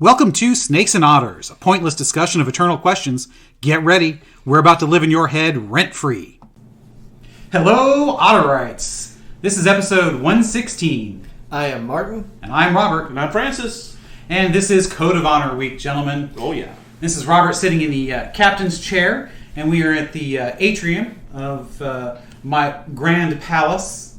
Welcome to Snakes and Otters, a pointless discussion of eternal questions. Get ready, we're about to live in your head rent-free. Hello, Otterites. This is episode 116. I am Martin. And I'm Robert. And I'm Francis. And this is Code of Honor Week, gentlemen. Oh, yeah. This is Robert sitting in the captain's chair, and we are at the atrium of my grand palace.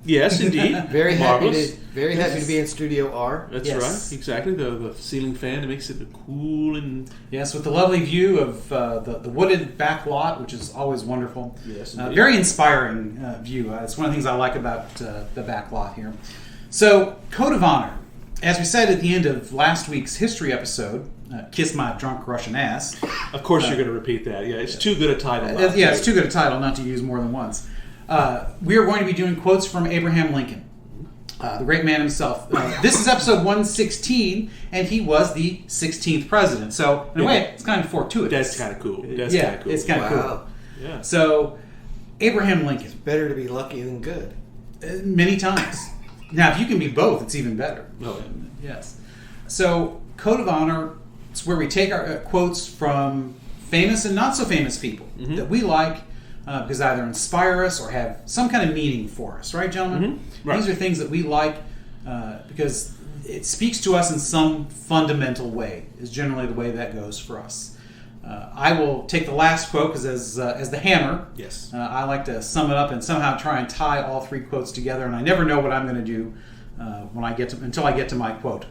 Yes, indeed. Very happy to be in Studio R. That's right, exactly. The ceiling fan, it makes it cool and... Yes, with the lovely view of the wooded back lot, which is always wonderful. Yes, very inspiring view. It's one of the things I like about the back lot here. So, Code of Honor. As we said at the end of last week's history episode, Kiss My Drunk Russian Ass. Of course you're going to repeat that. Yeah, it's too good a title. It's too good a title not to use more than once. We are going to be doing quotes from Abraham Lincoln, the great man himself. This is episode 116, and he was the 16th president. So, in a way, it's kind of fortuitous. That's kind of cool. It's kind of cool. Yeah. So, Abraham Lincoln. It's better to be lucky than good. Many times. Now, if you can be both, it's even better. Oh, yes. So, Code of Honor, it's where we take our quotes from famous and not so famous people that we like because they either inspire us or have some kind of meaning for us. Right, gentlemen? Mm-hmm. Right. These are things that we like because it speaks to us in some fundamental way, is generally the way that goes for us. I will take the last quote because as the hammer, yes, I like to sum it up and somehow try and tie all three quotes together, and I never know what I'm going to do until I get to my quote.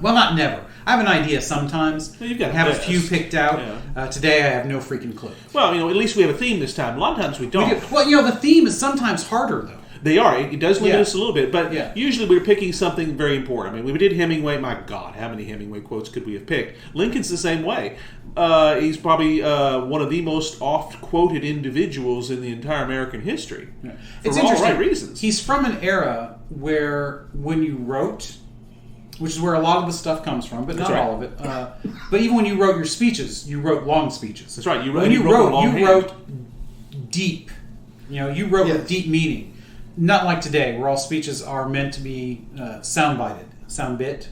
Well, not never. I have an idea sometimes. Well, you've got have a few picked out. Yeah. Today I have no freaking clue. Well, at least we have a theme this time. A lot of times we don't. Well, the theme is sometimes harder, though. They are. It does limit us a little bit, but usually we're picking something very important. We did Hemingway. My God, how many Hemingway quotes could we have picked? Lincoln's the same way. He's probably one of the most oft-quoted individuals in the entire American history. Yeah. It's for all interesting. Right reasons. He's from an era where when you wrote, which is where a lot of the stuff comes from, but not all of it. But even when you wrote your speeches, you wrote long speeches. That's right. You wrote deep. You wrote with deep meaning. Not like today, where all speeches are meant to be sound bit.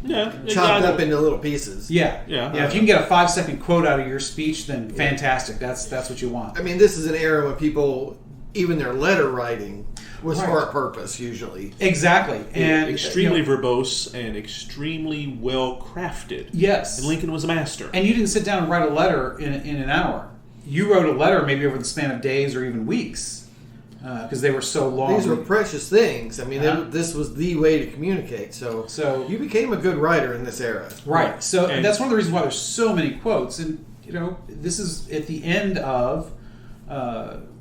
Yeah, chopped up into little pieces. Yeah. If you can get a 5-second quote out of your speech, then fantastic. That's what you want. This is an era when people, even their letter writing, was for a purpose usually. Exactly, and extremely verbose and extremely well crafted. Yes, and Lincoln was a master. And you didn't sit down and write a letter in an hour. You wrote a letter maybe over the span of days or even weeks. Because they were so long. These were precious things. This was the way to communicate. So you became a good writer in this era. Right. So and that's one of the reasons why there's so many quotes. And, this is at the end of,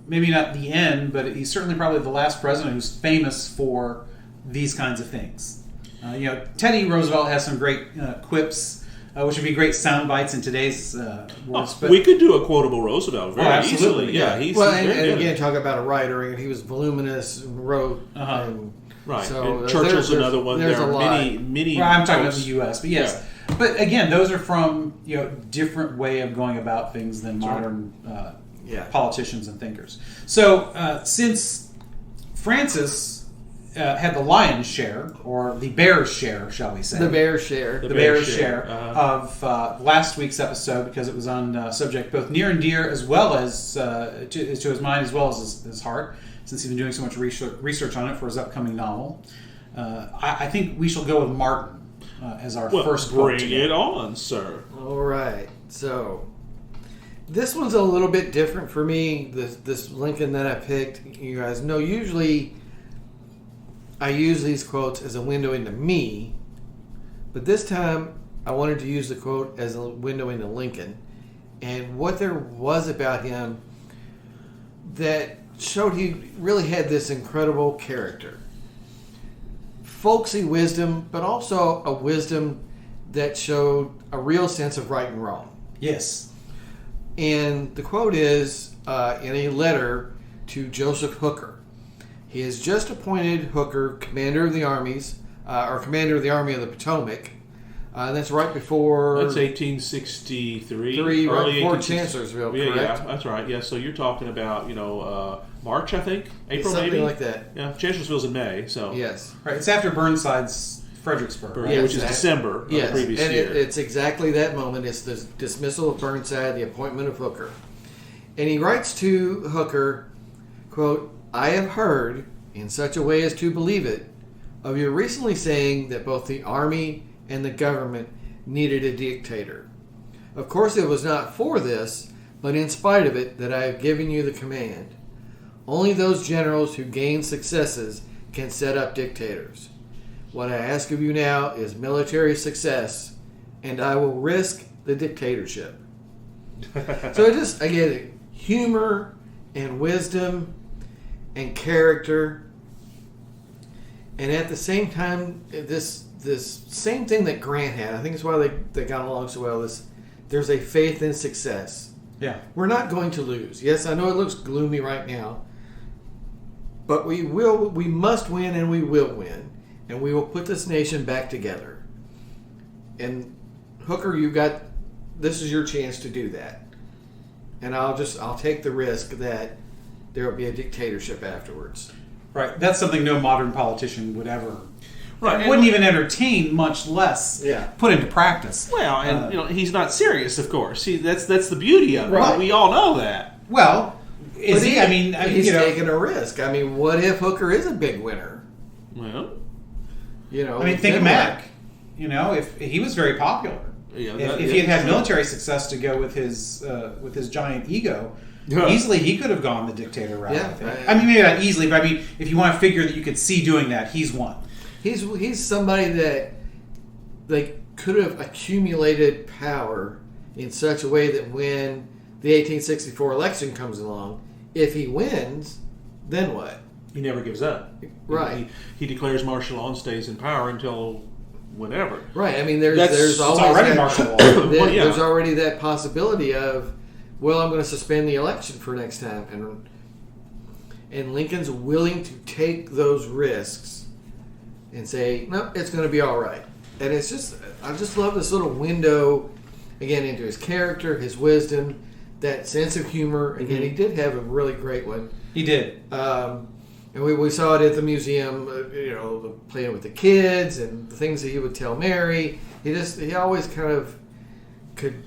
maybe not the end, but he's certainly probably the last president who's famous for these kinds of things. Teddy Roosevelt has some great quips. Which would be great sound bites in today's words. We could do a quotable Roosevelt very easily. Yeah. And again, talk about a writer, and he was voluminous and wrote. Right. So and Churchill's another one. There's there are many. Well, I'm talking about the U.S., but yes. Yeah. But again, those are from different way of going about things than modern politicians and thinkers. So since Francis had the lion's share, or the bear's share, shall we say? The bear's share. The bear's share of last week's episode, because it was on a subject both near and dear, as well as to his mind, as well as his heart, since he's been doing so much research on it for his upcoming novel. I think we shall go with Martin as our first quote. Bring it on, sir. All right. So this one's a little bit different for me. This Lincoln that I picked, you guys know, usually I use these quotes as a window into me, but this time I wanted to use the quote as a window into Lincoln and what there was about him that showed he really had this incredible character. Folksy wisdom, but also a wisdom that showed a real sense of right and wrong. Yes. And the quote is in a letter to Joseph Hooker. He has just appointed Hooker commander of the armies, or commander of the Army of the Potomac. That's right before... That's 1863. Right before Chancellorsville, correct? Yeah, that's right. Yeah, so you're talking about, March, I think? April, something maybe? like that. Yeah, Chancellorsville's in May, so... Yes. Right, it's after Burnside's Fredericksburg, right? Yeah, which is December of the previous year. It's exactly that moment. It's the dismissal of Burnside, the appointment of Hooker. And he writes to Hooker, quote, "I have heard, in such a way as to believe it, of your recently saying that both the army and the government needed a dictator. Of course it was not for this, but in spite of it, that I have given you the command. Only those generals who gain successes can set up dictators. What I ask of you now is military success, and I will risk the dictatorship." So just, again, humor and wisdom and character. And at the same time, this same thing that Grant had, I think it's why they got along so well, is there's a faith in success. Yeah. We're not going to lose. Yes, I know it looks gloomy right now, but we must win, and we will win. And we will put this nation back together. And Hooker, this is your chance to do that. And I'll take the risk that there will be a dictatorship afterwards. Right. That's something no modern politician would ever... Right. Wouldn't even entertain, much less put into practice. Well, and he's not serious, of course. That's the beauty of it. Right. We all know that. Well, is he? I mean, he's taking a risk. I mean, what if Hooker is a big winner? Well, I mean, think of Mac. If he was very popular, if he had military success to go with his giant ego, easily he could have gone the dictator route. Yeah, I mean, maybe not easily, but I mean, if you want to figure that you could see doing that, he's one. He's somebody that they could have accumulated power in such a way that when the 1864 election comes along, if he wins, then what? He never gives up. Right. He declares martial law and stays in power until whenever. Right. I mean, there's always already martial law. There's already that possibility of, well, I'm going to suspend the election for next time, and Lincoln's willing to take those risks and say, no, it's going to be all right. And I just love this little window, again, into his character, his wisdom, that sense of humor. Again, he did have a really great one. He did. And we saw it at the museum, playing with the kids and the things that he would tell Mary. He always kind of could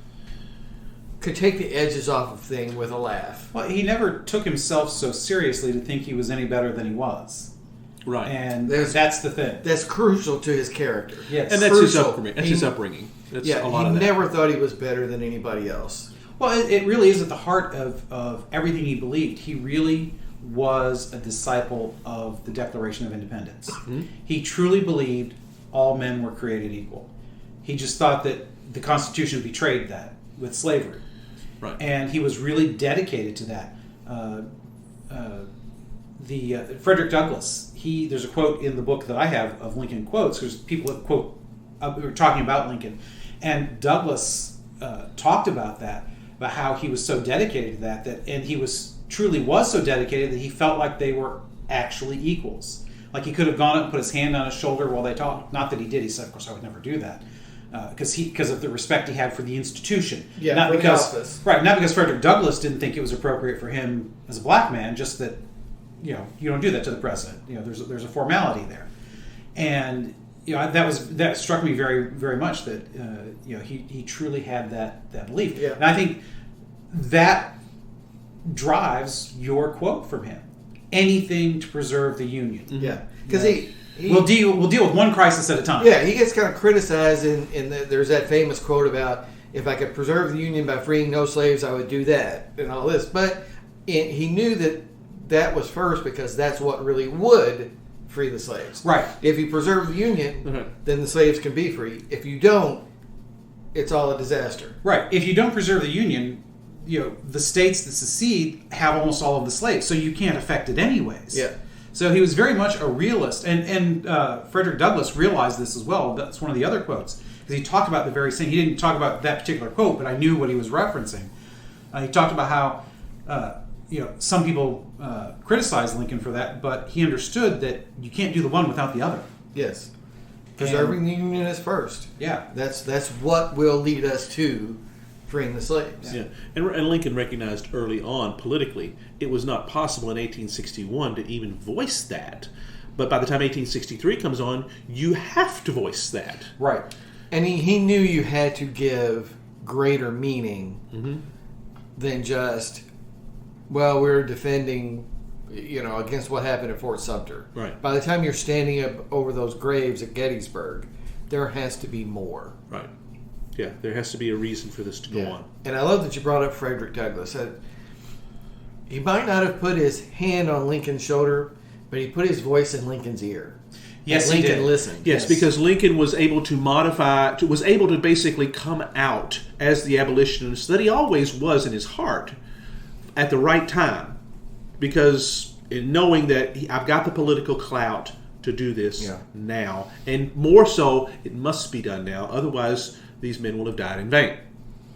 take the edges off of things with a laugh. Well, he never took himself so seriously to think he was any better than he was. Right. And that's the thing. That's crucial to his character. Yes. And that's his upbringing. That's a lot of that. He never thought he was better than anybody else. Well, it really is at the heart of everything he believed. He really was a disciple of the Declaration of Independence. Mm-hmm. He truly believed all men were created equal. He just thought that the Constitution betrayed that with slavery. Right. And he was really dedicated to that. Frederick Douglass, there's a quote in the book that I have of Lincoln quotes, because people were talking about Lincoln. And Douglass talked about that, about how he was so dedicated to that, and he truly was so dedicated that he felt like they were actually equals. Like he could have gone up and put his hand on his shoulder while they talked. Not that he did. He said, of course, I would never do that. Because of the respect he had for the institution. Yeah, not for because the office. Right, not because Frederick Douglass didn't think it was appropriate for him as a black man, just that, you don't do that to the president. There's a formality there. And that struck me very, very much, that he truly had that belief. Yeah. And I think that drives your quote from him. Anything to preserve the Union. Mm-hmm. Yeah. Because we'll deal with one crisis at a time. Yeah, he gets kind of criticized, there's that famous quote about, if I could preserve the Union by freeing no slaves, I would do that, and all this. But he knew that was first, because that's what really would free the slaves. Right. If you preserve the Union, then the slaves can be free. If you don't, it's all a disaster. Right. If you don't preserve the Union, the states that secede have almost all of the slaves, so you can't affect it anyways. Yeah. So he was very much a realist, and Frederick Douglass realized this as well. That's one of the other quotes, because he talked about the very same. He didn't talk about that particular quote, but I knew what he was referencing. He talked about how some people criticize Lincoln for that, but he understood that you can't do the one without the other. Yes. Preserving the Union is first. Yeah. That's what will lead us to freeing the slaves. Yeah. And Lincoln recognized early on, politically, it was not possible in 1861 to even voice that. But by the time 1863 comes on, you have to voice that. Right. And he knew you had to give greater meaning than just, well, we're defending, against what happened at Fort Sumter. Right. By the time you're standing up over those graves at Gettysburg, there has to be more. Right. Yeah, there has to be a reason for this to go on. And I love that you brought up Frederick Douglass. He might not have put his hand on Lincoln's shoulder, but he put his voice in Lincoln's ear. Yes, Lincoln he did. listened. Yes, because Lincoln was able to was able to basically come out as the abolitionist that he always was in his heart at the right time. Because in knowing that I've got the political clout to do this now, and more so, it must be done now. Otherwise, these men will have died in vain.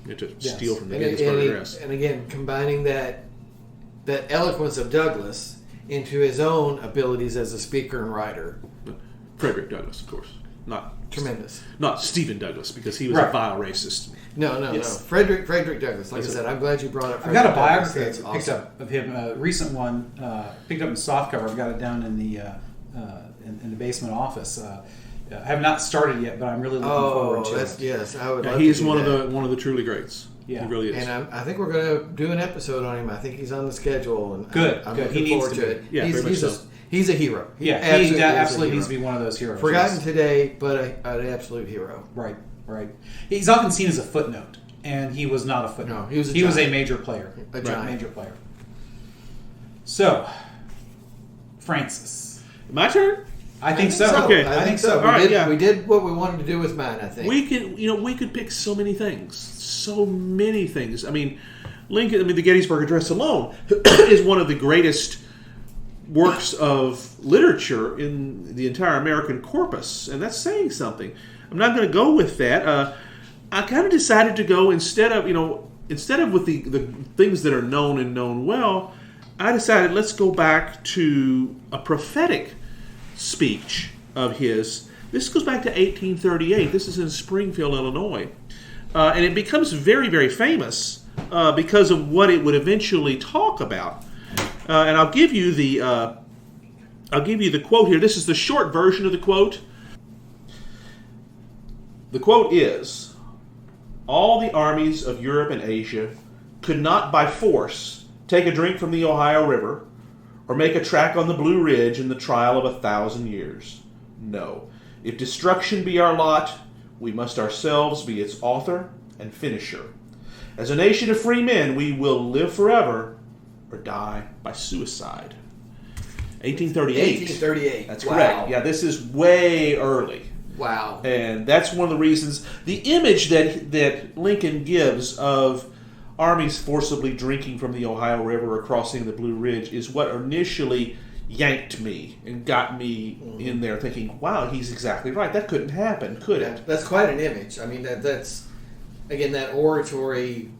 To steal from the Gettysburg Address. And again, combining that eloquence of Douglass into his own abilities as a speaker and writer. Frederick Douglass, of course. Tremendous. Not Stephen Douglas, because he was a vile racist. No. Frederick Douglass. Like I said, I'm glad you brought up I've got a Douglass. biography I picked up of him, a recent one, picked up in softcover. I've got it down in the in the basement office. I have not started yet, but I'm really looking forward to it. Yes, I would love He's to do one of the truly greats. Yeah. He really is. And I think we're going to do an episode on him. I think he's on the schedule. And Good. I'm Good. looking He needs forward to to be. it. Yeah, very much so. He's a hero. Yeah, he absolutely needs to be one of those heroes. Forgotten yes. today, but an absolute hero. Right. He's often seen as a footnote, and he was not a footnote. No, he was a major player. A giant. Major player. So, Francis. My turn? I think so. Okay. I think so. All right, we did what we wanted to do with mine, I think. We could pick so many things. I mean, Lincoln. The Gettysburg Address alone is one of the greatest works of literature in the entire American corpus, and that's saying something. I'm not going to go with that. I kind of decided to go instead of with the things that are known and known well. I decided let's go back to a prophetic speech of his. This goes back to 1838. This is in Springfield, Illinois, and it becomes very, very famous because of what it would eventually talk about. And I'll give you the quote here. This is the short version of the quote. The quote is, "All the armies of Europe and Asia could not by force take a drink from the Ohio River or make a track on the Blue Ridge in the trial of 1,000 years. No, if destruction be our lot, we must ourselves be its author and finisher. As a nation of free men, we will live forever or die by suicide." 1838. 1838. That's wow. correct. Yeah, this is way early. Wow. And that's one of the reasons, the image that Lincoln gives of armies forcibly drinking from the Ohio River or crossing the Blue Ridge is what initially yanked me and got me in there thinking, wow, he's exactly right. That couldn't happen, could it? That's quite an image. I mean, that's, again, that oratory,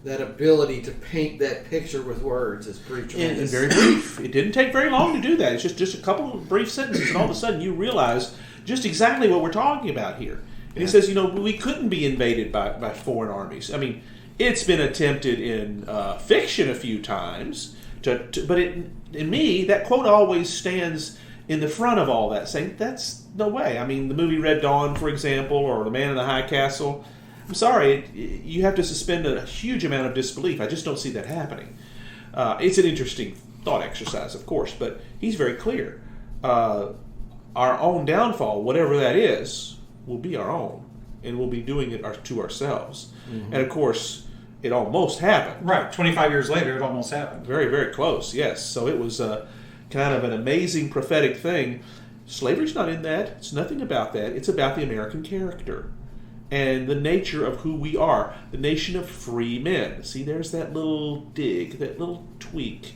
that ability to paint that picture with words is pretty tremendous. And very brief. It didn't take very long to do that. It's just a couple of brief sentences, and all of a sudden you realize just exactly what we're talking about here. And he says, we couldn't be invaded by foreign armies. I mean, it's been attempted in fiction a few times, but in me, that quote always stands in the front of all that, saying, that's no way. I mean, the movie Red Dawn, for example, or The Man in the High Castle, I'm sorry, you have to suspend a huge amount of disbelief. I just don't see that happening. It's an interesting thought exercise, of course, but he's very clear. Our own downfall, whatever that is, will be our own, and we'll be doing it to ourselves. Mm-hmm. And of course, it almost happened. Right, 25 years later, it almost happened. Very, very close, yes. So it was kind of an amazing prophetic thing. Slavery's not in that. It's nothing about that. It's about the American character and the nature of who we are, the nation of free men. See, there's that little dig, that little tweak.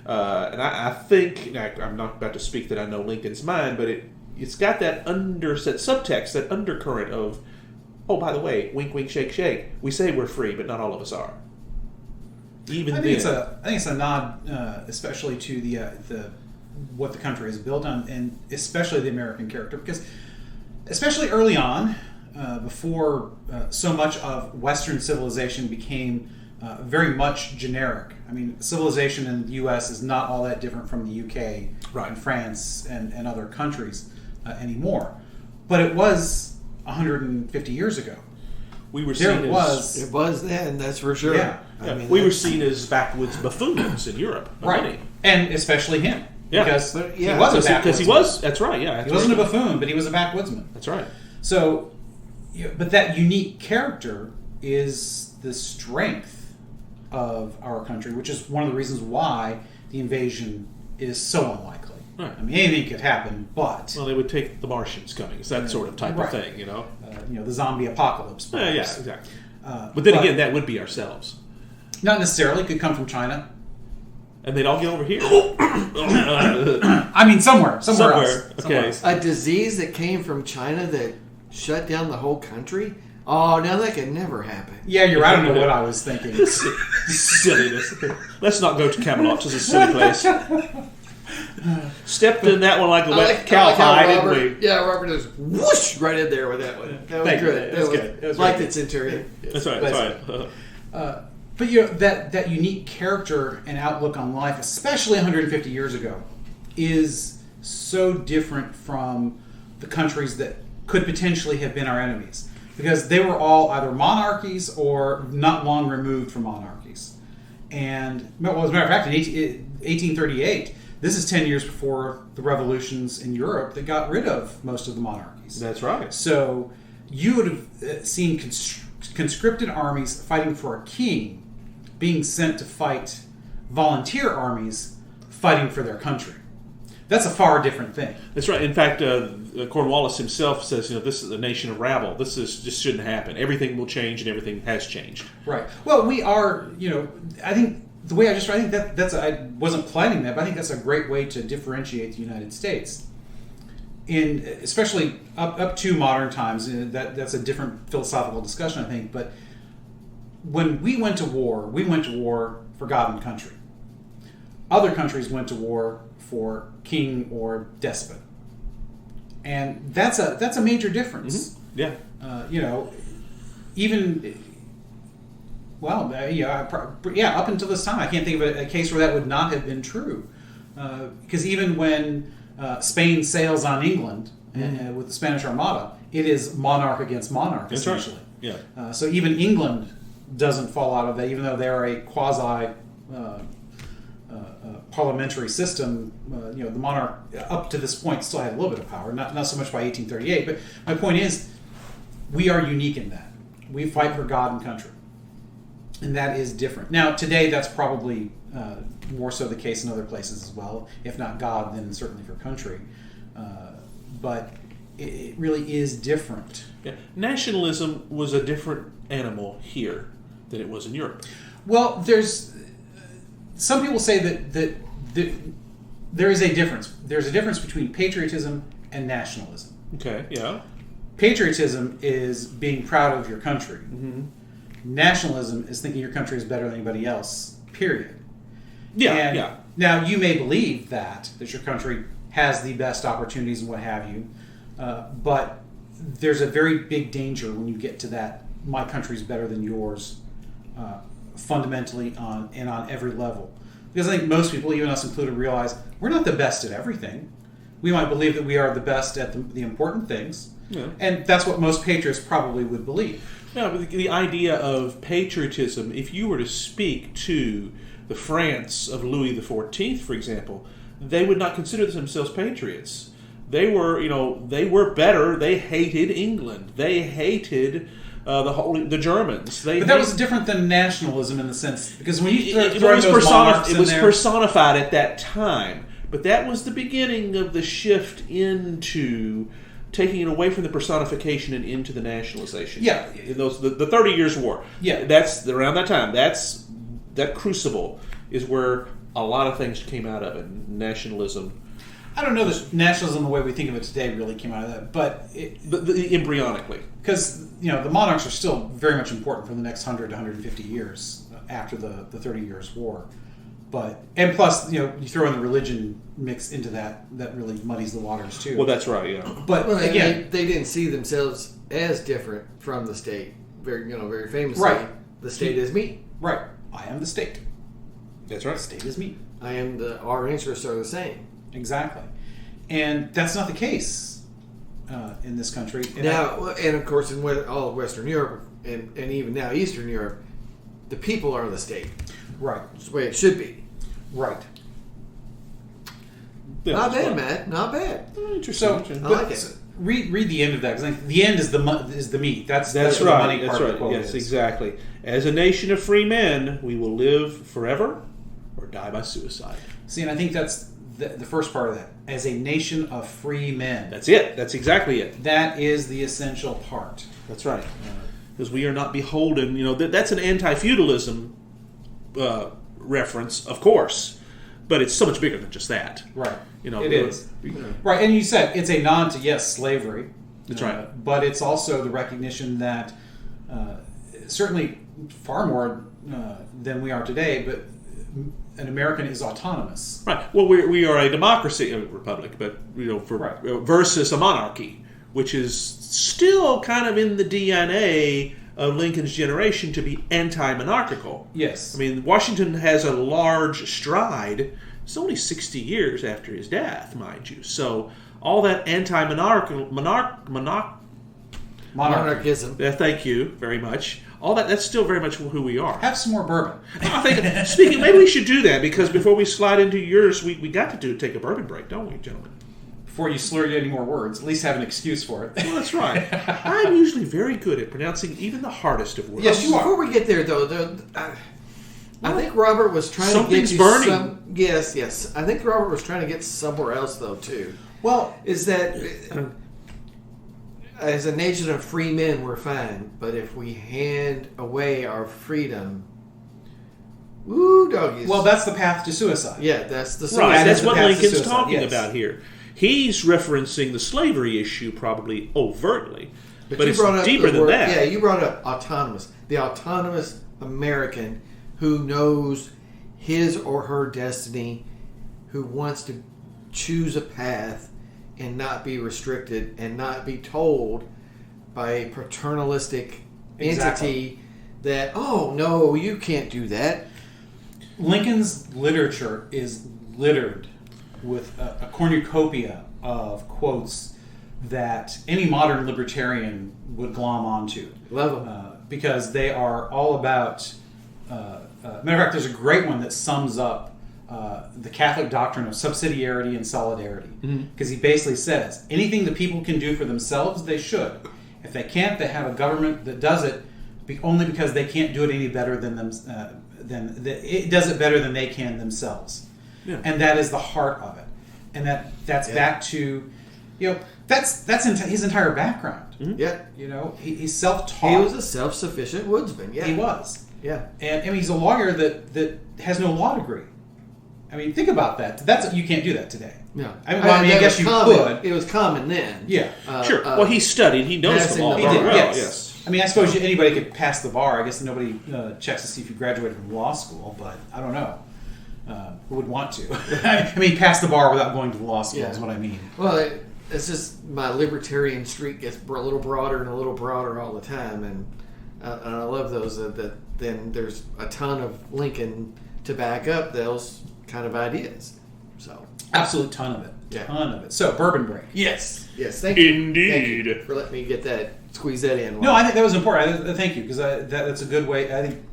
And I think, I'm not about to speak that I know Lincoln's mind, but it's got that subtext, that undercurrent of, oh, by the way, wink, wink, shake, shake. We say we're free, but not all of us are. I think it's a nod, especially to the what the country is built on, and especially the American character, because especially early on, before so much of Western civilization became very much generic. I mean, civilization in the U.S. is not all that different from the U.K. and France and other countries anymore. But it was 150 years ago. We were seen It was then, that's for sure. Yeah. I mean, we were seen as backwoods buffoons in Europe. Right. And especially him. Yeah. Because But, he yeah. was a backwoodsman. Because he was, that's right, yeah. He wasn't a buffoon, but he was a backwoodsman. That's right. So, but that unique character is the strength of our country, which is one of the reasons why the invasion is so unlikely. Right. I mean, anything could happen, but Well, they would take the Martians coming. It's that sort of type of thing, the zombie apocalypse. Yeah, perhaps. exactly. But then again, that would be ourselves. Not necessarily. Could come from China. And they'd all get over here. I mean, somewhere else. Okay. Somewhere else. A disease that came from China that shut down the whole country? Oh, now that could never happen. Yeah, you're right. I don't know what I was thinking. Silliness. Let's not go to Camelot. It's a silly place. Stepped in that one like a wet cowhide, didn't we? Yeah, Robert just whoosh right in there with that one. That was Thank you. good. That was good. That was like good. the Centurion. That's right. That's right. But that unique character and outlook on life, especially 150 years ago, is so different from the countries that could potentially have been our enemies, because they were all either monarchies or not long removed from monarchies. And well, as a matter of fact, in 1838, this is 10 years before the revolutions in Europe that got rid of most of the monarchies. That's right. So you would have seen conscripted armies fighting for a king being sent to fight volunteer armies fighting for their country. That's a far different thing. That's right. In fact, Cornwallis himself says, this is a nation of rabble. Just shouldn't happen. Everything will change, and everything has changed. Right. Well, we are, I think the way I think I wasn't planning that, but I think that's a great way to differentiate the United States. Especially up to modern times, that's a different philosophical discussion, I think, but when we went to war for God and country. Other countries went to war for king or despot, and that's a major difference. Mm-hmm. Yeah. Even up until this time, I can't think of a case where that would not have been true, because even when Spain sails on England with the Spanish Armada, it is monarch against monarch, That's essentially. Right. Yeah. So even England doesn't fall out of that, even though they're a quasi parliamentary system. The monarch up to this point still had a little bit of power, not so much by 1838. But my point is, we are unique in that we fight for God and country, and that is different. Now today, that's probably more so the case in other places as well. If not God, then certainly for country. But it really is different. Yeah. Nationalism was a different animal here than it was in Europe. Well, there's some people say that there is a difference. There's a difference between patriotism and nationalism. Okay, yeah. Patriotism is being proud of your country. Mm-hmm. Nationalism is thinking your country is better than anybody else, period. Yeah. Now, you may believe that your country has the best opportunities and what have you, but there's a very big danger when you get to that, my country's better than yours, fundamentally on every level. Because I think most people, even us included, realize we're not the best at everything. We might believe that we are the best at the important things, and that's what most patriots probably would believe. No, but the idea of patriotism, if you were to speak to the France of Louis XIV, for example, they would not consider themselves patriots. They were better. They hated England. They hated the Germans. But that was different than nationalism in the sense, because when you it was personified at that time. But that was the beginning of the shift into taking it away from the personification and into the nationalization. Yeah, in the 30 Years' War. Yeah, that's around that time. That crucible is where a lot of things came out of it. Nationalism. I don't know that nationalism, the way we think of it today, really came out of that, but embryonically, because the monarchs are still very much important for the next 100 to 150 years after the 30 Years' War. And plus, you throw in the religion mix into that really muddies the waters too. Well, that's right, yeah. But again, they didn't see themselves as different from the state. Very famously, right. The state is me. Right. I am the state. That's right. The state is me. Our interests are the same. Exactly. And that's not the case in this country. And and of course, in all of Western Europe, and even now Eastern Europe, the people are the state. Right. That's the way it should be. Right. Yeah, Not that's bad, right. Matt. Not bad. Interesting. So, interesting. I like it. Read the end of that, because the end is the meat. That's That's where the right. money That's part of the right. quote Yes, is. exactly. As a nation of free men, we will live forever or die by suicide. See, and I think that's the first part of that. As a nation of free men. That's it. That's exactly it. That is the essential part. That's right. Because we are not beholden. That's an anti-feudalism reference, of course, but it's so much bigger than just that. Right. It is. Right, and you said it's a nod to, yes, slavery. That's right. But it's also the recognition that certainly far more than we are today, but an American is autonomous. Right. Well, we are a democracy, a republic, but versus a monarchy, which is still kind of in the DNA of Lincoln's generation to be anti-monarchical. Yes. I mean, Washington has a large stride. It's only 60 years after his death, mind you. So all that anti-monarchical Monarchism. thank you very much. All that's still very much who we are. Have some more bourbon. I think, speaking, maybe we should do that, because before we slide into yours, we got to take a bourbon break, don't we, gentlemen? Before you slur any more words, at least have an excuse for it. Well, that's right. I'm usually very good at pronouncing even the hardest of words. Yes, you are. Before we get there, though, I think Robert was trying to get Something's you burning. Yes. I think Robert was trying to get somewhere else, though, too. Well, Is that as a nation of free men, we're fine, but if we hand away our freedom, woo, doggies. well, that's the path to suicide. Yeah, that's the Right, That that's is the what path to Lincoln's suicide, talking yes. about here. He's referencing the slavery issue probably overtly, but you it's brought up deeper the than word- that. Yeah, you brought up autonomous. The autonomous American who knows his or her destiny, who wants to choose a path and not be restricted and not be told by a paternalistic entity that, oh, no, you can't do that. Lincoln's literature is littered with a cornucopia of quotes that any modern libertarian would glom onto. Love them. Because they are all about... matter of fact, there's a great one that sums up the Catholic doctrine of subsidiarity and solidarity. Because he basically says, anything the people can do for themselves, they should. If they can't, they have a government that does it only because they can't do it any better than them. It does it better than they can themselves. Yeah. And that is the heart of it. And that's back to, that's his entire background. Yeah. He's self-taught. He was a self-sufficient woodsman. Yeah. He was. Yeah. And I mean, he's a lawyer that has no law degree. I mean, think about that. You can't do that today. No. I guess you could. It was common then. Yeah. Sure. Well, he studied. He knows the passing law the very bar. well. Yes. I mean, I suppose anybody could pass the bar. I guess nobody checks to see if you graduated from law school, but I don't know. Who would want to? I mean, pass the bar without going to law school is what I mean. Well, it's just my libertarian streak gets a little broader and a little broader all the time, and I love those. That then there's a ton of Lincoln to back up those kind of ideas. So Absolute ton of it. Yeah. Ton of it. So, bourbon break. yes, thank you. Indeed. Thank you for letting me get that, squeeze that in. No, I think that was important. Thank you, because that's a good way. I think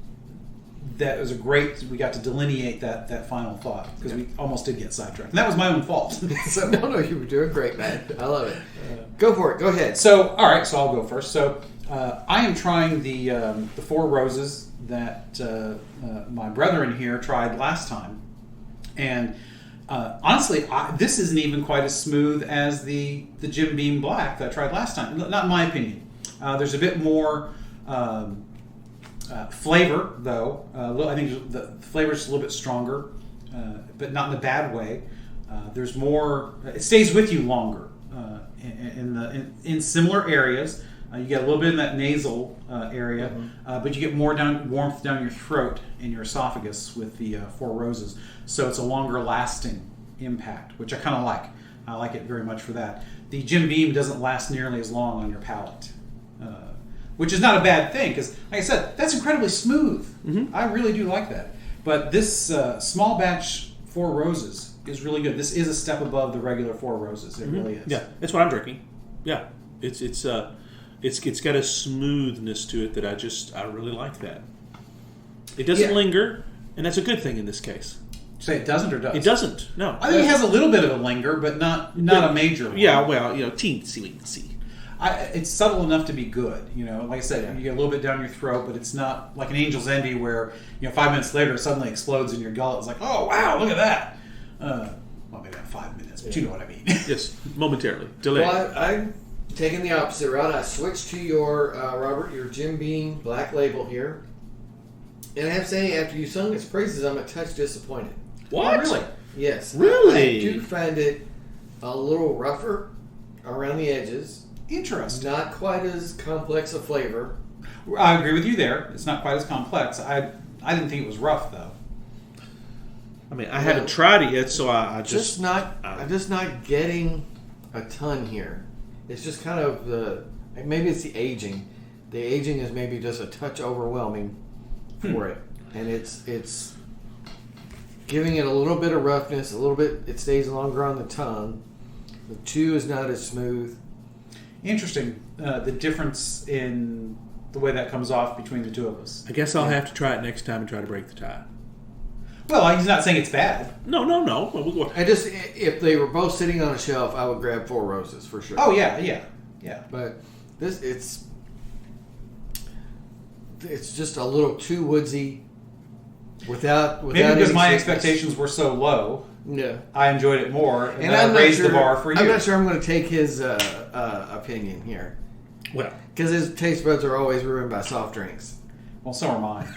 that was a great. We got to delineate that final thought, because we almost did get sidetracked, and that was my own fault. So, no, you were doing great, man. I love it. Go for it. Go ahead. So, all right. So I'll go first. So I am trying the Four Roses that my brethren here tried last time, and honestly, this isn't even quite as smooth as the Jim Beam Black that I tried last time. Not in my opinion. There's a bit more flavor, though. I think the flavor is a little bit stronger, but not in a bad way. There's more. It stays with you longer in similar areas. You get a little bit in that nasal area, but you get more warmth down your throat and your esophagus with the Four Roses. So it's a longer lasting impact, which I kind of like. I like it very much for that. The Jim Beam doesn't last nearly as long on your palate. which is not a bad thing because, like I said, that's incredibly smooth. Mm-hmm. I really do like that. But this small batch Four Roses is really good. This is a step above the regular Four Roses. It really is. Yeah, that's what I'm drinking. Yeah, it's got a smoothness to it that I really like that. It doesn't linger, and that's a good thing in this case. Say it doesn't or does? It doesn't. No, I think it has a little bit of a linger, but not a major one. Yeah, well, teensy. It's subtle enough to be good. Like I said, you get a little bit down your throat, but it's not like an Angel's Envy where 5 minutes later it suddenly explodes in your gullet. It's like, oh wow, look at that. Well, maybe not 5 minutes, but you know what I mean. Yes, momentarily delay. Well, I'm taking the opposite route. I switched to your Robert, your Jim Beam Black Label here, and I have to say, after you sung its praises, I'm a touch disappointed. What? Oh, really? Yes. Really? I do find it a little rougher around the edges. Interesting. Not quite as complex a flavor. I agree with you there. It's not quite as complex. I didn't think it was rough though. I mean, I haven't tried it yet, so I'm just not getting a ton here. It's just kind of maybe it's the aging. The aging is maybe just a touch overwhelming for it, and it's giving it a little bit of roughness, a little bit. It stays longer on the tongue. The chew is not as smooth. Interesting. The difference in the way that comes off between the two of us. I guess I'll have to try it next time and try to break the tie. Well, he's not saying it's bad. No. Well, we'll go. If they were both sitting on a shelf, I would grab Four Roses for sure. Oh yeah. But it's just a little too woodsy. Without maybe because any my sweetness. expectations were so low. Yeah, I enjoyed it more, and I'm I not raised sure, the bar for you. I'm not sure I'm going to take his opinion here. Well, because his taste buds are always ruined by soft drinks. Well, so are mine.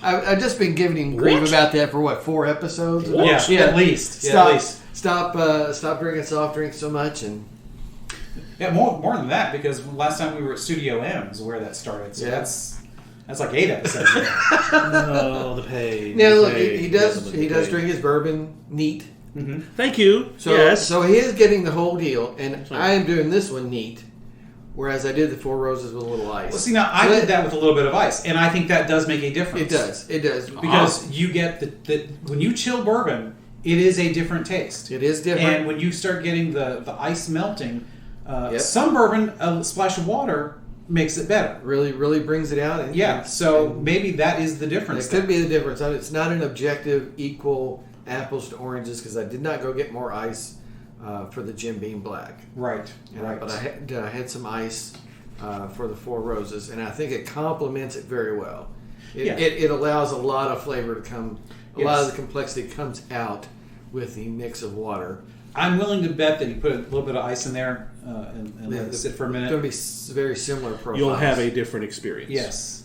I've just been giving him grief about that for 4 episodes. Yeah, at least. Stop drinking soft drinks so much, and more than that, because last time we were at Studio M's where that started. So that's like 8 episodes. No, the page. Now look, he does drink his bourbon neat. Mm-hmm. Thank you. So yes. So he is getting the whole deal, and I am doing this one neat. Whereas I did the Four Roses with a little ice. Well, see, now I did that with a little bit of ice, and I think that does make a difference. It does. Because you get the when you chill bourbon, it is a different taste. It is different. And when you start getting the ice melting, some bourbon, a splash of water makes it better. Really, really brings it out. And maybe that is the difference. It could be the difference. It's not an objective equal apples to oranges because I did not go get more ice. For the Jim Beam Black. Right. But I had some ice for the Four Roses, and I think it complements it very well. It allows a lot of flavor to come, a lot of the complexity comes out with the mix of water. I'm willing to bet that you put a little bit of ice in there and let it sit for a minute. It's going to be very similar profiles. You'll have a different experience. Yes.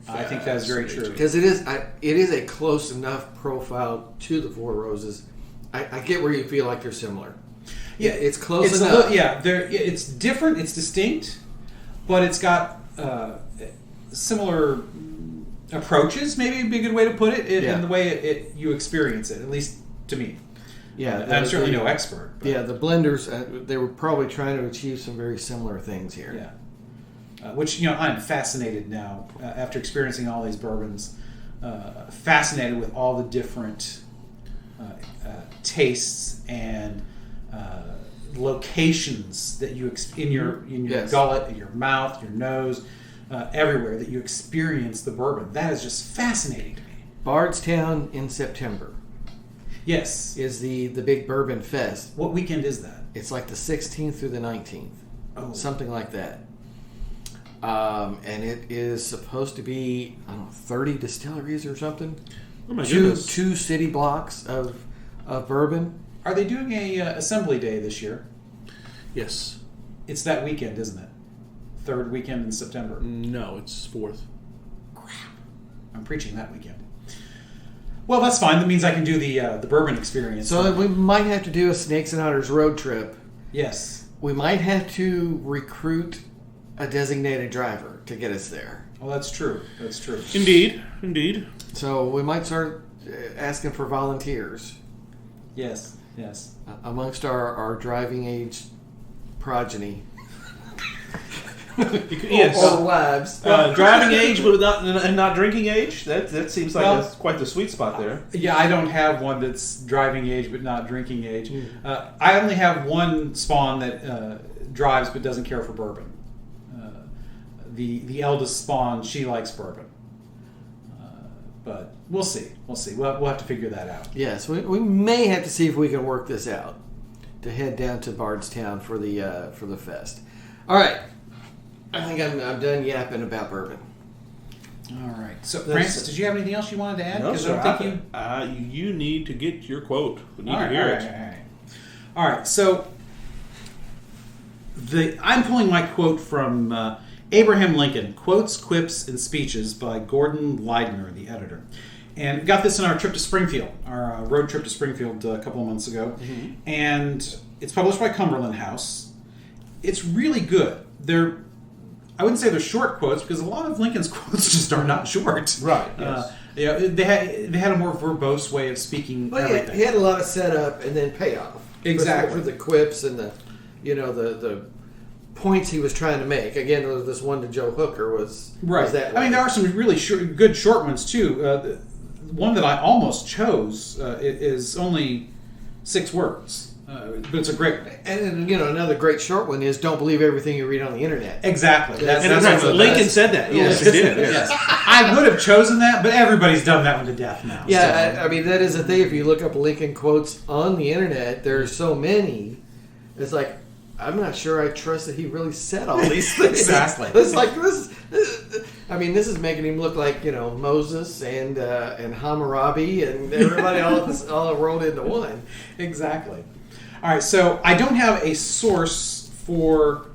I think that's very true. Because it is a close enough profile to the Four Roses. I get where you feel like they're similar. Yeah, it's close enough. It's different. It's distinct, but it's got similar approaches. Maybe would be a good way to put it. In the way you experience it, at least to me. Yeah, I'm certainly no expert. But. Yeah, the blenders they were probably trying to achieve some very similar things here. Yeah, which I'm fascinated now after experiencing all these bourbons. Fascinated with all the different. Tastes and locations that you in your gullet, in your mouth, your nose, everywhere that you experience the bourbon. That is just fascinating to me. Bardstown in September. Yes, is the big bourbon fest. What weekend is that? It's like the 16th through the 19th, something like that. And it is supposed to be 30 distilleries or something. Oh my goodness! 2 city blocks of bourbon. Are they doing a assembly day this year? Yes. It's that weekend, isn't it? 3rd weekend in September. No, it's 4th. Crap! I'm preaching that weekend. Well, that's fine. That means I can do the bourbon experience. So we might have to do a Snakes and Otters road trip. Yes. We might have to recruit a designated driver to get us there. Well, that's true. That's true. Indeed. So we might start asking for volunteers. Yes. Amongst our driving age progeny. Yes. Or wives. Driving age, but not drinking age. That seems like that's quite the sweet spot there. Yeah, I don't have one that's driving age but not drinking age. I only have one spawn that drives but doesn't care for bourbon. The eldest spawn, she likes bourbon. But we'll see. We'll have to figure that out. Yes, we may have to see if we can work this out to head down to Bardstown for the fest. All right. I think I'm done yapping about bourbon. All right. So, Francis, did you have anything else you wanted to add? No, sir. I don't think you need to get your quote. We need to hear it. All right. So, I'm pulling my quote from Abraham Lincoln, Quotes, Quips, and Speeches by Gordon Leidner, the editor. And we got this in our trip to Springfield, our road trip to Springfield a couple of months ago. Mm-hmm. And it's published by Cumberland House. It's really good. I wouldn't say they're short quotes because a lot of Lincoln's quotes just are not short. Right. Yes. They had a more verbose way of speaking. Well, everything. He had a lot of setup and then payoff. Exactly. For the quips and the points he was trying to make. Again, this one to Joe Hooker was that way. I mean, there are some really good short ones too. The one that I almost chose is only 6 words. But it's a great one. And another great short one is don't believe everything you read on the internet. Exactly. That's Lincoln said that. Yes, he did. Yes. I would have chosen that, but everybody's done that one to death now. Yeah, so. I mean, that is the thing. If you look up Lincoln quotes on the internet, there's so many. It's like, I'm not sure I trust that he really said all these things. Exactly. It's like, this is making him look like, Moses and Hammurabi and everybody all rolled into one. Exactly. All right, so I don't have a source for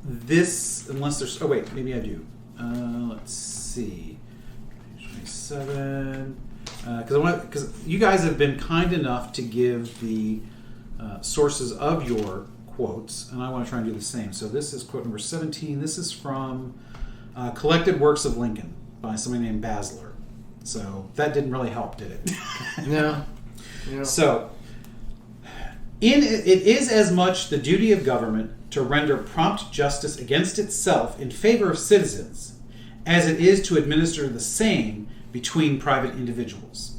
this unless there's... Oh, wait, maybe I do. Let's see. 27. Because you guys have been kind enough to give the sources of your quotes, and I want to try and do the same. So this is quote number 17. This is from Collected Works of Lincoln by somebody named Basler. So that didn't really help, did it? No. So... It is as much the duty of government to render prompt justice against itself in favor of citizens as it is to administer the same between private individuals.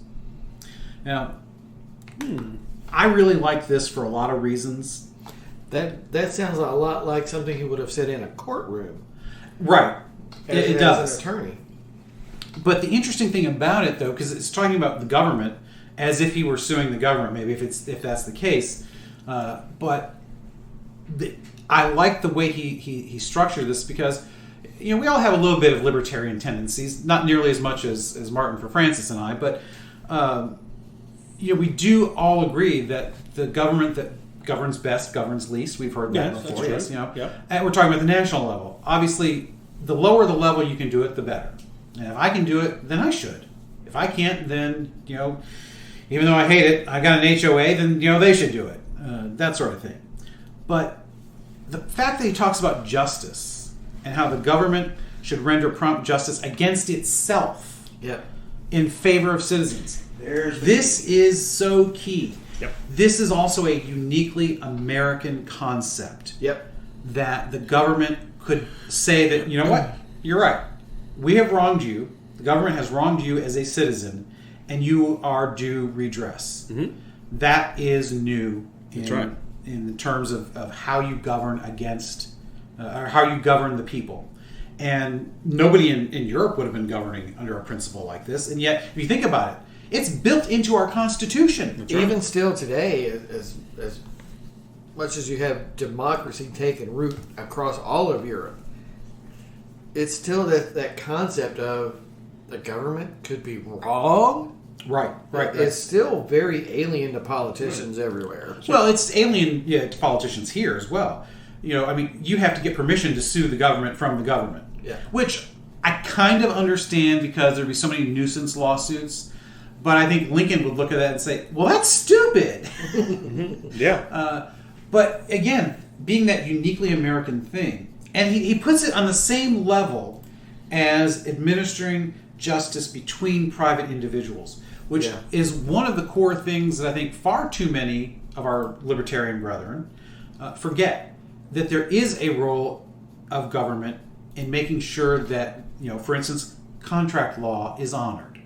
Now, I really like this for a lot of reasons. That sounds a lot like something he would have said in a courtroom. Right. It does. As an attorney. But the interesting thing about it, though, because it's talking about the government as if he were suing the government, maybe if that's the case. But I like the way he structured this because we all have a little bit of libertarian tendencies, not nearly as much as Martin for Francis and I, but we do all agree that the government that governs best governs least. We've heard that before. Yes, and we're talking about the national level. Obviously, the lower the level you can do it, the better. And if I can do it, then I should. If I can't, then even though I hate it, I got an HOA, then they should do it. That sort of thing. But the fact that he talks about justice and how the government should render prompt justice against itself in favor of citizens. This is so key. Yep. This is also a uniquely American concept. Yep. That the government could say that, you know what? You're right. We have wronged you. The government has wronged you as a citizen, and you are due redress. Mm-hmm. That is new in terms of how you govern against, or how you govern the people. And nobody in Europe would have been governing under a principle like this. And yet, if you think about it, it's built into our Constitution. Even still today, as much as you have democracy taking root across all of Europe, it's still that concept of the government could be wrong. Right. It's still very alien to politicians everywhere. Well, it's alien to politicians here as well. You have to get permission to sue the government from the government. Yeah. Which I kind of understand because there'd be so many nuisance lawsuits. But I think Lincoln would look at that and say, well, that's stupid. Yeah. But again, being that uniquely American thing, and he puts it on the same level as administering justice between private individuals, which is one of the core things that I think far too many of our libertarian brethren forget, that there is a role of government in making sure that, for instance, contract law is honored.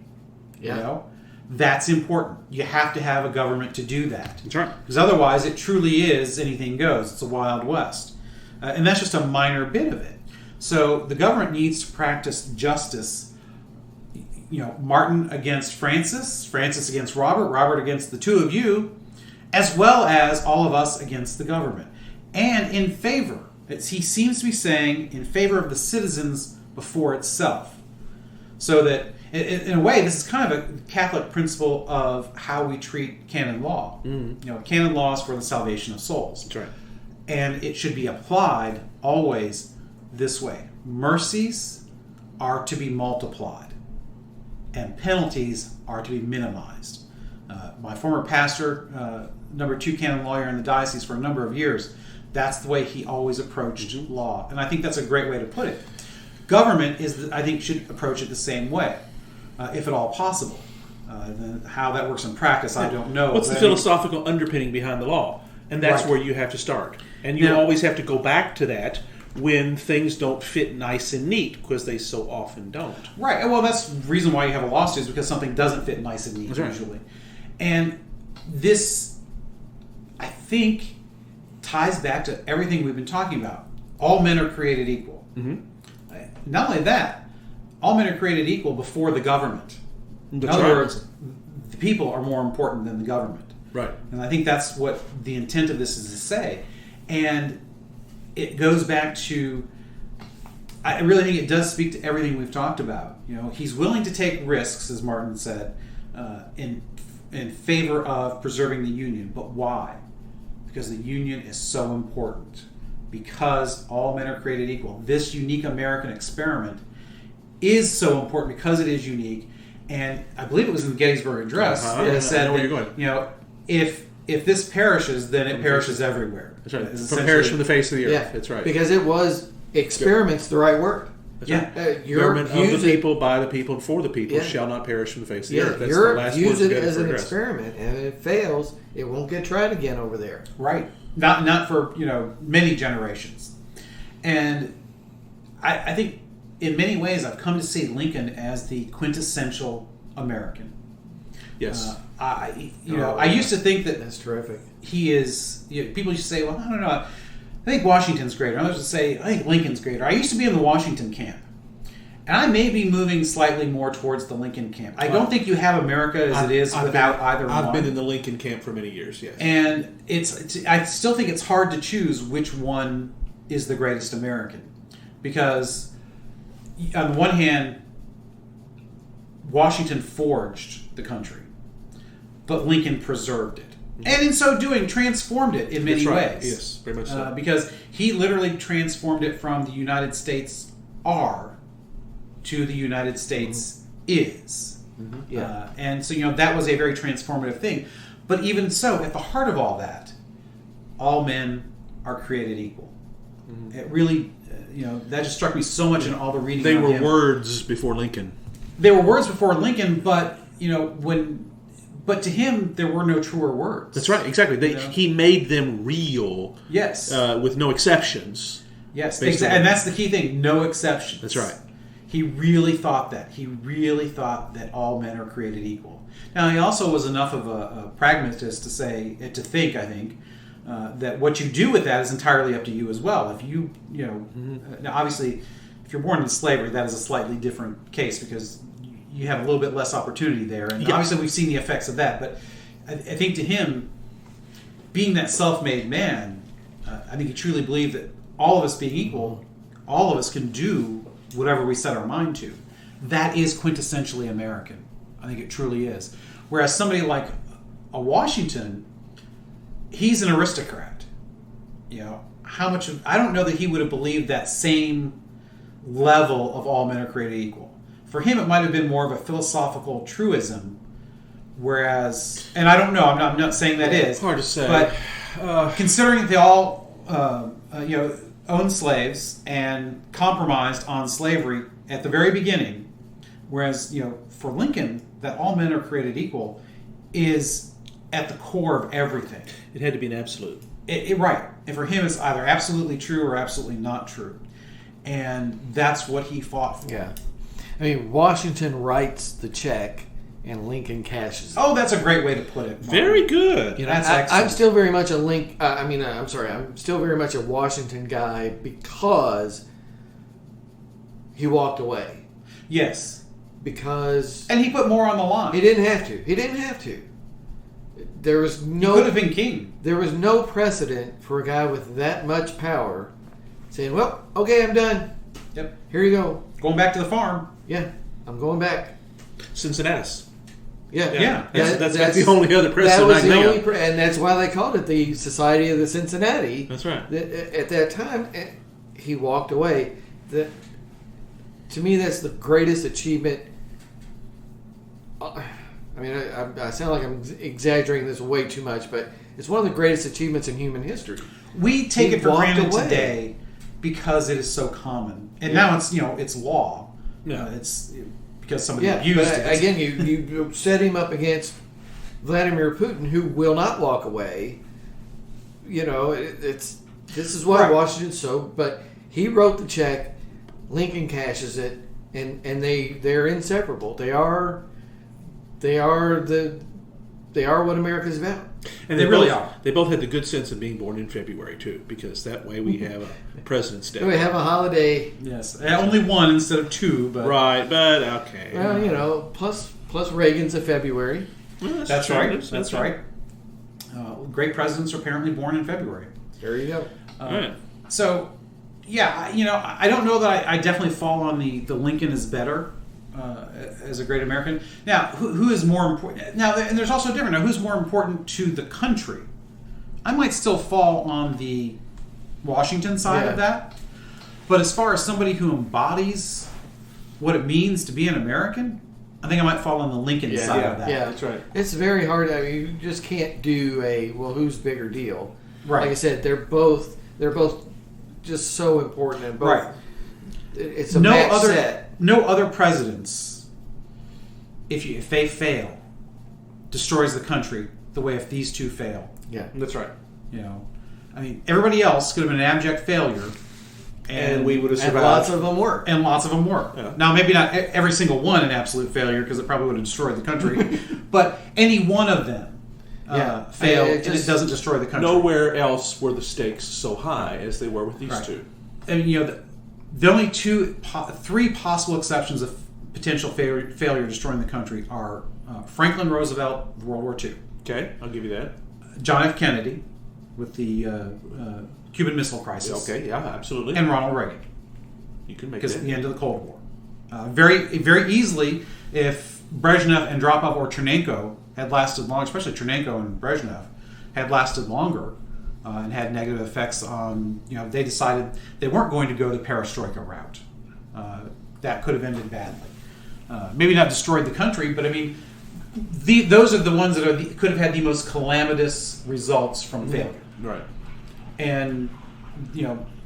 Yeah. That's important. You have to have a government to do that. That's right. Because otherwise, it truly is anything goes. It's a Wild West. And that's just a minor bit of it. So the government needs to practice justice. Martin against Francis, Francis against Robert, Robert against the two of you, as well as all of us against the government. And in favor, he seems to be saying, in favor of the citizens before itself. So that, in a way, this is kind of a Catholic principle of how we treat canon law. Mm-hmm. Canon law is for the salvation of souls. That's right. And it should be applied always this way. Mercies are to be multiplied, and penalties are to be minimized. My former pastor, number 2 canon lawyer in the diocese for a number of years, that's the way he always approached law. And I think that's a great way to put it. Government should approach it the same way, if at all possible. How that works in practice, I don't know. What's the philosophical underpinning behind the law? And that's where you have to start. And you always have to go back to that when things don't fit nice and neat, because they so often don't. Right. Well, that's the reason why you have a lawsuit, is because something doesn't fit nice and neat, usually. And this, I think, ties back to everything we've been talking about. All men are created equal. Mm-hmm. Not only that, all men are created equal before the government. In other words, the people are more important than the government. Right. And I think that's what the intent of this is to say. And it goes back to, I really think it does speak to everything we've talked about. He's willing to take risks, as Martin said, in favor of preserving the Union. But why? Because the Union is so important. Because all men are created equal. This unique American experiment is so important because it is unique. And I believe it was in the Gettysburg Address that it said, I know where you're going. If this perishes, then it perishes everywhere. That's right. Perish from the face of the earth. Yeah, that's right. Because it was experiment's the right word. That's right. Government of the people, by the people, and for the people shall not perish from the face of the earth. That's the last use words it of as an Gettysburg experiment, and if it fails, it won't get tried again over there. Right. Not for many generations. And I think in many ways I've come to see Lincoln as the quintessential American. Yes. I used to think that that's terrific. He is. People used to say, "Well, I don't know. I think Washington's greater." Others would say, "I think Lincoln's greater." I used to be in the Washington camp, and I may be moving slightly more towards the Lincoln camp. I don't think you have America as it is without either one. I've been in the Lincoln camp for many years. Yes, and I still think it's hard to choose which one is the greatest American, because on the one hand, Washington forged the country, but Lincoln preserved it. And in so doing, transformed it in many ways. Yes, very much so. Because he literally transformed it from the United States are to the United States is. Mm-hmm. Yeah. And so, that was a very transformative thing. But even so, at the heart of all that, all men are created equal. Mm-hmm. It really, that just struck me so much in all the reading. They were words before Lincoln. They were words before Lincoln, but, But to him, there were no truer words. That's right, exactly. He made them real. Yes. With no exceptions. Yes, exactly. And that's the key thing, no exceptions. That's right. He really thought that. He really thought that all men are created equal. Now, he also was enough of a pragmatist to think, I think, that what you do with that is entirely up to you as well. If you, now obviously, if you're born into slavery, that is a slightly different case because you have a little bit less opportunity there. And obviously we've seen the effects of that. But I think to him, being that self-made man, I think he truly believed that all of us being equal, all of us can do whatever we set our mind to. That is quintessentially American. I think it truly is. Whereas somebody like a Washington, he's an aristocrat. I don't know that he would have believed that same level of all men are created equal. For him, it might have been more of a philosophical truism, whereas, and I don't know, I'm not saying that is. Hard to say. But considering that they all, owned slaves and compromised on slavery at the very beginning, whereas, for Lincoln, that all men are created equal is at the core of everything. It had to be an absolute. Right. And for him, it's either absolutely true or absolutely not true. and that's what he fought for. Yeah. I mean, Washington writes the check and Lincoln cashes it. Oh, that's a great way to put it, Mark. Very good. You know, That's I'm excellent. still very much I'm still very much a Washington guy because he walked away. Yes. Because And he put more on the line. he didn't have to. There was He could have been king. There was no precedent for a guy with that much power saying, "Well, okay, I'm done. Yep. Here you go. Going back to the farm. Yeah, I'm going back." Cincinnati. Yeah. That's the only other That precedent was I the can only, think of. and that's why they called it the Society of the Cincinnati. That's right. At that time, he walked away. To me, that's the greatest achievement. I mean, I sound like I'm exaggerating this way too much, but it's one of the greatest achievements in human history. We take He it for walked granted away. today because it is so common, and now it's law. Yeah. It's because somebody Yeah, abused but it. again, you set him up against Vladimir Putin, who will not walk away. You know, this is why Right. Washington's so. But he wrote the check, Lincoln cashes it, and they're inseparable. They are what America's about. And They really are. They both had the good sense of being born in February too, because that way we have a President's Day. We have a holiday. Yes, only one instead of two, but Right, but okay. Well, you know, plus Reagan's a February. Well, that's true. right. That's right. Great presidents are apparently born in February. There you go. Right. So, yeah, I don't know that I definitely fall on the Lincoln is better as a great American. Now, who is more important? Now, and there's also different. Now, who's more important to the country? I might still fall on the Washington side of that. But as far as somebody who embodies what it means to be an American, I think I might fall on the Lincoln side of that. Yeah, That's right. It's very hard. I mean, you just can't do who's bigger deal. Right. Like I said, they're both just so important and both. Right. It's a match set. No other presidents, if they fail, destroys the country the way if these two fail. Yeah. That's right. I mean, everybody else could have been an abject failure, And we would have And survived. lots of them work. and lots of them were. Yeah. Now, maybe not every single one an absolute failure because it probably would have destroyed the country, but any one of them failed, and it doesn't destroy the country. Nowhere else were the stakes so high as they were with these Right. two. And the only three possible exceptions of potential failure destroying the country are Franklin Roosevelt, World War II, Okay, I'll give you that. John F. Kennedy with the Cuban Missile Crisis, Okay, yeah, absolutely. and Ronald Reagan you can make because that. of the end of the Cold War. Very easily, if Brezhnev, Andropov, or Chernenko had lasted long, especially Chernenko and Brezhnev, had lasted longer and had negative effects on, they decided they weren't going to go the perestroika route. That could have ended badly. Maybe not destroyed the country, but I mean, those are the ones that could have had the most calamitous results from failure. Right. And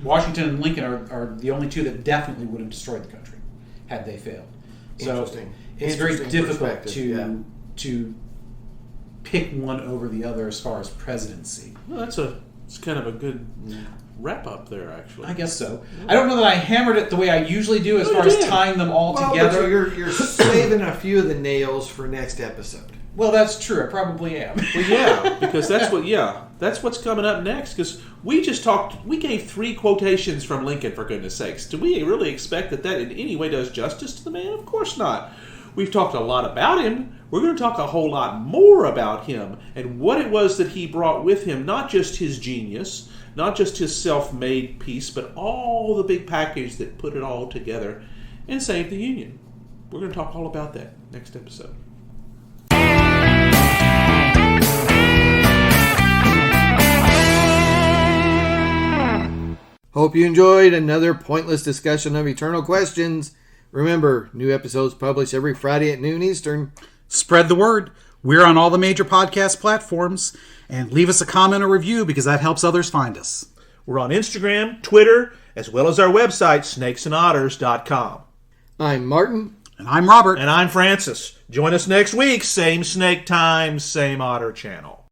Washington and Lincoln are the only two that definitely would have destroyed the country had they failed. So Interesting. it's very Interesting difficult perspective, to pick one over the other as far as presidency. Well, it's kind of a good wrap up there, actually. I guess so. I don't know that I hammered it the way I usually do as far as tying them all together. But you're saving a few of the nails for next episode. Well, that's true. I probably am. Well, yeah, because that's what's coming up next. Because we gave 3 quotations from Lincoln, for goodness sakes. Do we really expect that in any way does justice to the man? Of course not. We've talked a lot about him. We're going to talk a whole lot more about him and what it was that he brought with him, not just his genius, not just his self-made piece, but all the big package that put it all together and saved the Union. We're going to talk all about that next episode. Hope you enjoyed another pointless discussion of eternal questions. Remember, new episodes published every Friday at noon Eastern. Spread the word. We're on all the major podcast platforms. And leave us a comment or review because that helps others find us. We're on Instagram, Twitter, as well as our website, snakesandotters.com. I'm Martin. And I'm Robert. And I'm Francis. Join us next week, same snake time, same otter channel.